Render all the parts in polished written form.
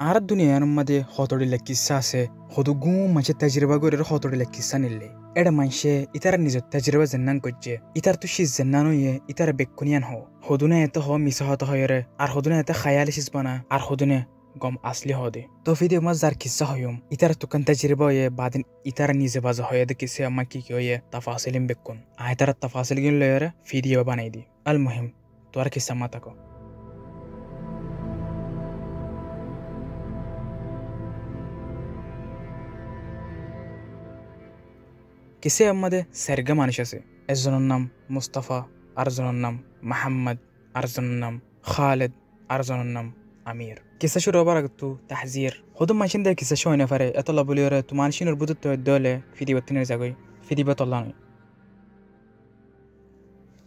Ara dunia numade hotodi lekissa se hodugu manche tajriba gorero hotodi lekissa nille eda manche itara nizo tajriba zennan gojje itar tushi zennano ye itara bekkunian ho hoduna eta ho misahat hoyere ar hoduna eta khayalish bana ar hoduna gom asli hode to video ma zar kissa hoyum itara tukan tajriba ye badin itara nize baza hoyede kisse amma ki hoye tafasilin bekkun aytara tafasilin leyere video banaydi almuhim to ar kissa matako كسي أمده سرقة مانشاسي أرزنونم مصطفى أرزنونم محمد أرزنونم خالد أرزنونم أمير كسا شو روباركتو تحذير خدو ماشين ده كسا شو نفره أطلب ليره تو مانشين ربطو تو الدولة في دي بطنير زاقوي في دي بطلانوي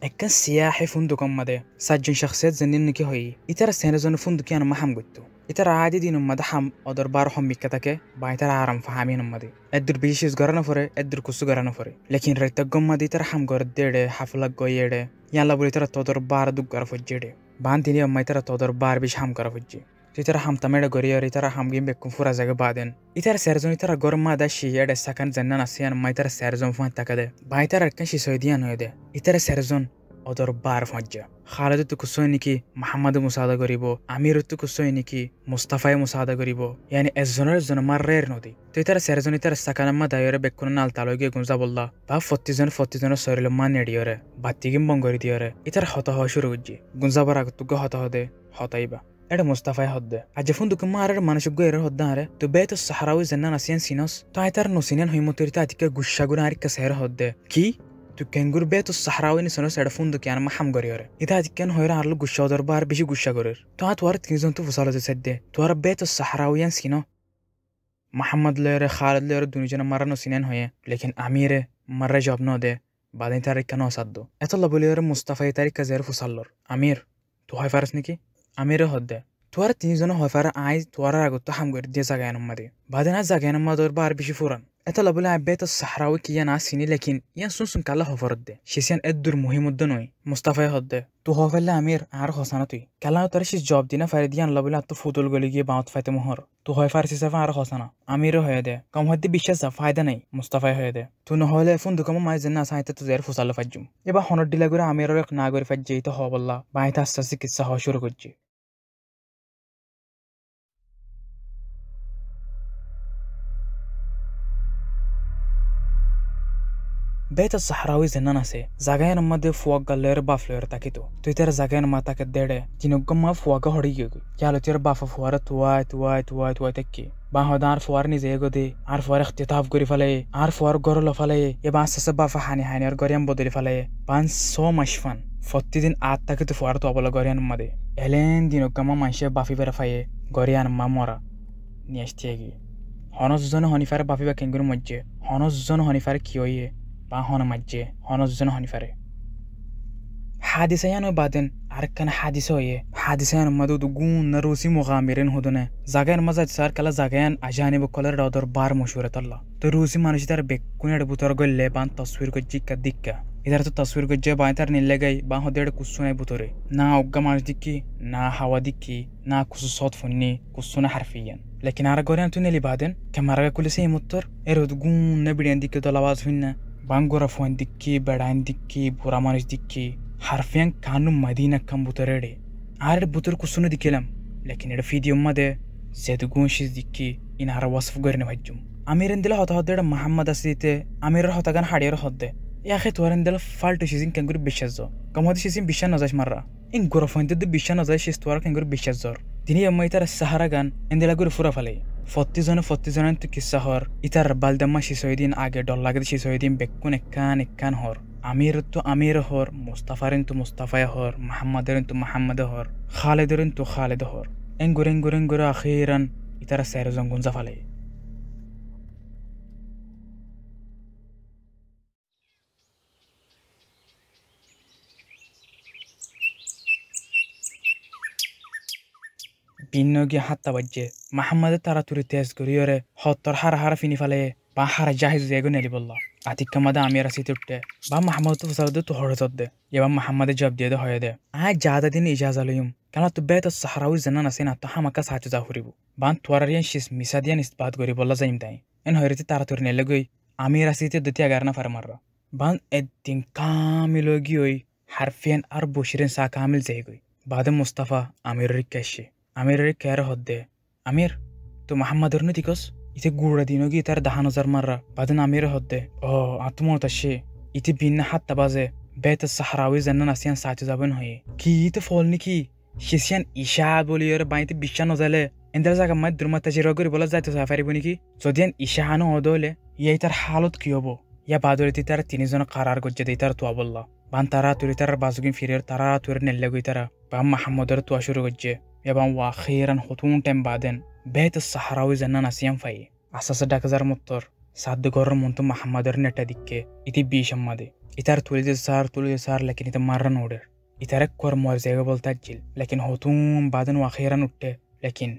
أكن سياحي فندق أمده سجن شخصيات زنين نكي هوي إترى سينزون فندق يانا محم قدتو إترى عادي دين أمده حم أدر بارهم ميكتاكي بايترى عرم فهامين أمده أدر بيشيز غرانا فوري أدر كسو غرانا فوري لكن ريتاق أمده إترى حم غرد ديره حفلق غويره يالا بولي ترى تودر بار دوك غرا فجيره بان تيني أمه إترى تودر بار بيش حم غرا فجي إترى حم تمير غوريار إترى حم جيم بكم فورا زاق بعدين إترى سيرزون إترى غورم ما داشي يده سكن زنان أسيان ما إترى سيرزون فان تكده بايترى كنشي سويديان هيده إترى سيرزون أدر بار فجأة خالد تكسوني كي محمد مساعدة غريبو أمير تكسوني كي مصطفى مساعدة غريبو يعني الزنر مرير نودي تيتر سيرزوني تر سكان ما دايره بكون نال تالوجي غنزا بالله با فوتيزون سوري لما نديره باتيگم بونغوري دياره إتر خطا ها شروع جي غنزا براك تگه خطا هده خطايبا اده مصطفى هده اجفون دك مارر مانشگو يره هداره تو بيت الصحراوي زنان اسيان سينوس تو ايتر نوسينن هيموتيرتا تيك گوشاگون هاريك سير هده كي تو كنغور بيت الصحراوي نسنو سيرفوندك يعني ما حم غريره اذا كان هيرا هرلو گوشا در بار بيشي گوشا غرير تو هات وارد كيزون تو فصاله سده تو ار بيت الصحراويان سينو محمد ليره خالد ليره دونجنا مرنو سينن هي لكن امير مره جواب نو ده بعدين تاريخ كانوا صدو اطلب ليره مصطفى تاريخ كزير فصلر امير تو هاي فارس نكي امير هده تو ار تيزون هاي فار عايز تو ار اگو تو هم غير دي زاگان مدي بعدين زاگان ما دور بار بيشي فورن أطلب لها بيت الصحراوي كي يناسيني لكن ينسون كله فرد شيسين أدور مهم الدنوي مصطفى هده تو هو فلا أمير عارف حسناتي كلام ترشي جواب دينا فرديان لبلا تفوتول قليجي بعض فات مهر تو هاي فارسي سفا عارف حسنا أمير هده كم هدي بيشة فايدة ني مصطفى هده تو نهاله فندق كم ما يزنا سايت تزير فصل فجم يبقى هنود دي لغورا أمير رق ناغور فجي تو هو بالله بايت أساسي كيسا هو شروع كجي بيت الصحراوي زنانسي زاگاين مده فوق غلير بافلور تاكيتو تويتر زاگاين ما تاكدده جينوغ ما فوق هوريگو يالو تير باف فوارت وايت تكي با هدار فوارني زيگو دي عارف وار اختطاف غوري فلاي عارف وار غورلو فلاي يبا سسبا فحاني ار غوريان بودلي فلاي بان سو مشفن فوتيدين اتاكيتو فوارتو ابلا غوريان مده الين دينوغ ما مانشه بافي برفاي غوريان ما مورا نيشتيگي هونو زون هونيفر بافي بكنگرو مجه هونو زون هونيفر كيويه هون مجه هون زن هوني فري حادثة يعني بعدين عركنا حادثة يعني مدود وجون نروسي مغامرين هدونه زاگان مزاج صار كلا زاگان أجانب كلر رادر بار مشهورة الله تروسي مانوش تر بكوني ربوتر قل لبان تصوير كجي كديكا إذا تصوير كجي بايتر نلقي بان هدير كسونة بطوري نا أوجا مانوش ديكي نا هوا ديكي نا كسوسات فني كسونة حرفيا لكن عرقوريان توني بعدين كمارا كل شيء مطر إرود جون نبريان ديكي دلواز فينا بانغورا فوان ديكي بدان ديكي بورا مانوش ديكي حرفيا كانوا مدينة كم بطريري عارف بطر كسونة ديكيلم لكن الفيديو ما ده زيدقون شيز ديكي إن هرا وصف غيرنا وجم أمير اندلا هتا هدر محمد أسيته أمير هتا كان حدير هده يا أخي توار اندلا فالتو شيزين كان غير بيشزو كم هذا شيزين بيشان نزاش مرة إن غورا فوان دد بيشان نزاش شيز توار كان غير بيشزور دنيا ما يتر السهرة كان اندلا غير فورا فلي فوتيزون انتو كيسهور يتر بالدما شيسويدين آگه دوللاگد شيسويدين بكون كان هور أمير تو أمير هور مصطفى تو مصطفى هور محمد تو محمد هور خالد تو خالد هور انگور أخيرا يتر سيرزون گنزا فلي بينوغي حتى وجه محمد ترى توري تيس غريوره هوتر حر فيني فلي با حر جاهز زيغو نلي بالله Atik কামাদা আমি রাসি তুটে বা মোহাম্মদ তো ফসাদ তো হরজত দে ইয়াবা মোহাম্মদে জবাব দিয়ে হয় দে জাদা দিন ইজাজা লইম কালা তো বেত সাহারাউই জানা নাসে না তো হামাকা সাচু জাহুরিব বান তোয়ারিয়ান শিস মিসাদিয়ান ইসবাত গরি বল্লা যাইম তাই এন হয়রিতে তাড়াতাড়ি নেলে গই আমি রাসিতে দতি আগারনা ফারমাররা বান এদিন কামিলগি ওই হারফিয়ান আর বশিরেন সা কামিল যাই গই বাদে মুস্তাফা আমির রিকাশি আমির কেয়ার হদ্দে আমির তো মোহাম্মদর নতিকস ইতে গুড়া দিনগি তার 10,000 মাররা বাদে আমির হদ্দে ও আত্মমতাশে ইতে বিন্না হাত্তা বাজে বেত সাহারাউই জান্না নাসিয়ান সাচু যাবেন হয়ে কি ইতে ফল নাকি শিসিয়ান ইশা বলিয়র বাইতে বিশ্বাস নজালে এন্দার জায়গা মাই দুর্মাতা জিরগরি বলা যাইতে সাফারিব নাকি যদিয়ান ইশা হানো অদলে ইয়াই তার হালত কি হবো ইয়া বাদরিতে তার 3 জন কারার গজ্জে দেই তার তোয়া বললা বান তারা তুরি তার বাজুগিন ফিরের তারা তুরে নেল্লে গই তারা বা মোহাম্মদর তোয়া শুরু গজ্জে এবং ওয়াখিরান হতুন টাইম বাদেন বেত সাহারাউই জান্না নাসিয়ান ফাই আসাসে ডাকাজার মত্তর সাদ্দ গরর মন্ত মোহাম্মদর নেটা দিকে ইতি বিশম্মাদে ইতার তুলিদে সার লেকিন ইতা মাররা নোডের ইতারে কর মর জায়গা বলতে জিল লেকিন হতুম বাদেন ওয়াখিরান উঠতে লেকিন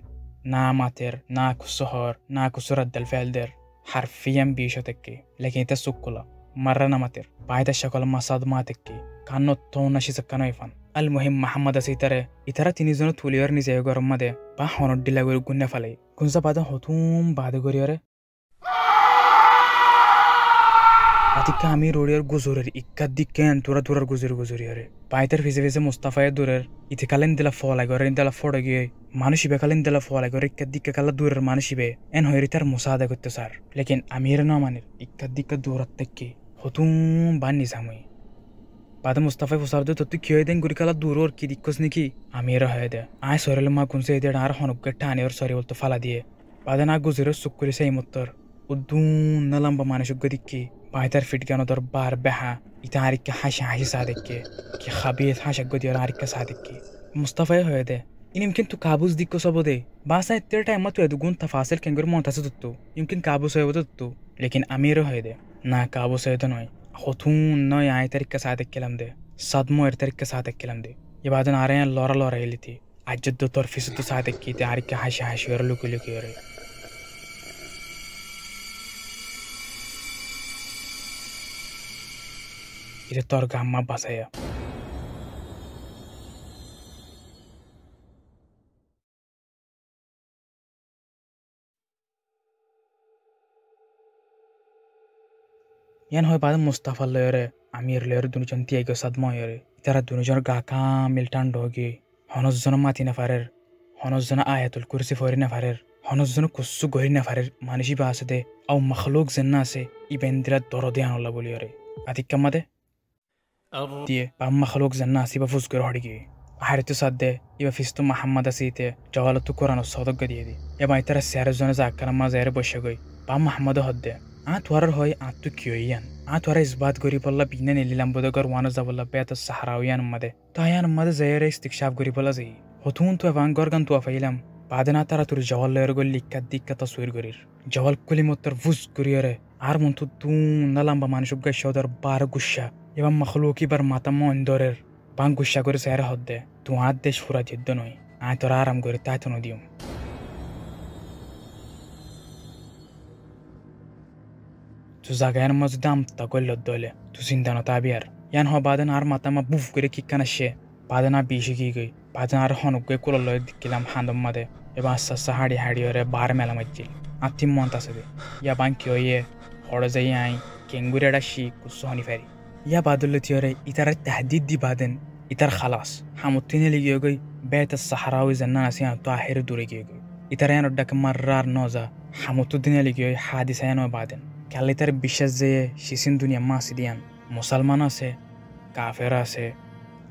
না মাতের না কুসহর না কুসরাত দল ফেলদের حرفيا بيشتكي لكن تسكلا مرة نمتر بعد الشكل ما صاد ما تكي كانوا تونا شي سكانو يفان المهم محمد سيتره إترى تنيزونو توليورني زي غرم مده با هونو دلاغور غنه فلي كنزا بعد هتوم بعد غوريره আতিকা আমি রোডের গুজরের ইক্কাদি কেন তোরা গুজরিয়ারে পাইতার ফিজে মুস্তাফায়ে দূরের ইতিকালেন দিলা ফলা গরেন দিলা ফড়ে গিয়ে মানুষিবে কালেন দিলা ফলা গরে ইক্কাদি কালা দূরের মানুষিবে এন হইরি তার মুসাদা করতে স্যার লেকিন আমির না মানের ইক্কাদি দূরত থেকে হতুম বানি সামই বাদ মুস্তাফায়ে ফসার দে তুই কি হই দেন গুরি কালা দূরর কি দিকস নাকি আমির হয় দে আয় সরেল মা গুনসে দে আর হনক টানে আর সরি বলতে ফালা দিয়ে বাদ না গুজরের সুকুরি সেই মত্তর উদ্দুন নালাম্বা মানুষ গদিকি بايتر فيدغانو در بار بها يتاريك حاشي صادقكي كي خبيث حاشا غدي راريك صادقكي مصطفى هيدا إن يمكن تو كابوس ديكو سبودي باسا التير تايم ما تو يدغون تفاصيل كنغر مونتاسدتو يمكن كابوس هيودتو لكن امير هيدا نا كابوس هيدا نوي خطون نوي ايتريك صادق كلام ده صدمو ارتريك صادق كلام ده يبادن ارين لورا يلتي اجد طرفيستو صادقكي تاريك حاشي ورلوكو لكيري itu torga amma basaya yan hoy bad mustafa lere amir lere dunujon tiego sadmo yere tara dunujon ga kamil tandogi honos jon mati na farer honos jon ayatul kursi fori na farer honos jon kussu gori na farer manishi basade au makhluq janna se ibendira dorode anolla boliyore atikkamade ديه بام مخلوق زنا سيبا فوز كروحدي حارتو صدّه يبا فيستو محمد سيته جوالتو قرآن الصادق ديدي يبا يتر السعر زون زاكر ما زير بوشگوي بام محمد هده اتوار هوي اتو كيويان اتوار اثبات غري بالله بينن اللي لمبودغر وانا زبل بيت الصحراويان مده تايان مده زير استكشاف غري بالله زي هتون تو وان غورغان تو فايلم بعدنا ترى تور جوال ليرغول ليكات ديك تصوير غرير جوال كل متر فوز غريره ارمون تو دون نلامبا مانشوغا شودر بار غشا يبا مخلوقي بر ماتمو اندورر بانگو شاگور سير هده تو عادش فرا جد نوي اتور ارم غري تاتنو ديوم تو زاگان مزدام تقول الدوله تو زندانو تابير يان هو بعدن ار ماتما بوف غري كيكنشه بعدنا بيشي گي بعدنا ار هنوگه كولو دكلام حاندم مده يبا سسهاڑي هاڑيوره بار ميلا مجيل اتيم مونتاسده يا بانكيويه خورزي اي كينغوريدا شي كوسوني فري يا بعدل تيوري إتر التهديد دي بعدين إتر خلاص حموتين اللي يجوي بيت الصحراوي زنان سيان طاهر دوري يجوي إتر يعني ردك مرار نوزا حموتين اللي يجوي حادثين وبعدين كاللي إتر بيشز زي شيسين دنيا ما سيديان مسلمان سه كافر سه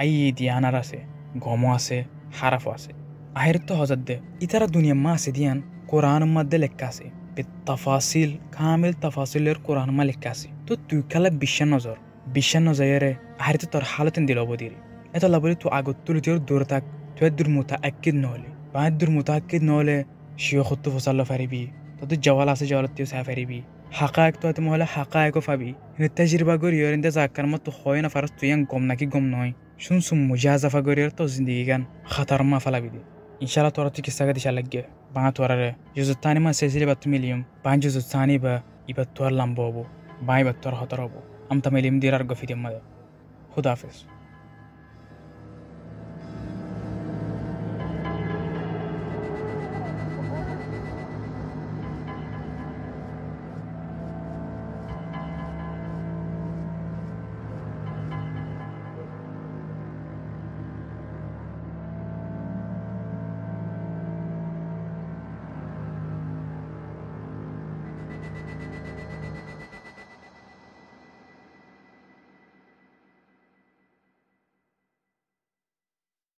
أي ديانة سه غومو سه حرف سه آخر تو حضرت ده إتر الدنيا ما سيديان قرآن ما دلكاسه بالتفاصيل كامل تفاصيل القرآن ما لكاسه تو تكلا بيشن نظر بيشن نظيره أحرت تر حالة دلوا بديري إذا لابد تو أقول تلتير دورتك تقدر متأكد نولي بعد در متأكد نولي شيء خطو فصل فريبي تدو جوالات جوالات تيو سافريبي حقائق تو أتمولا حقائق فبي إن التجربة غوريور إن ذاكر ما تخوينا فرس تويان قم نكى قم نوي شون سم مجازفة غوريور تو زندگی كان خطر ما فلا بدي إن شاء الله تورتي كساعد إن شاء الله جه بعد تورره جزء الثاني ما سلسلة 8 مليون بعد جزء الثاني با يبقى تور لامبوبو باي بتر هتربو أم تميلي مدير أرجو في دي مدى خدافز.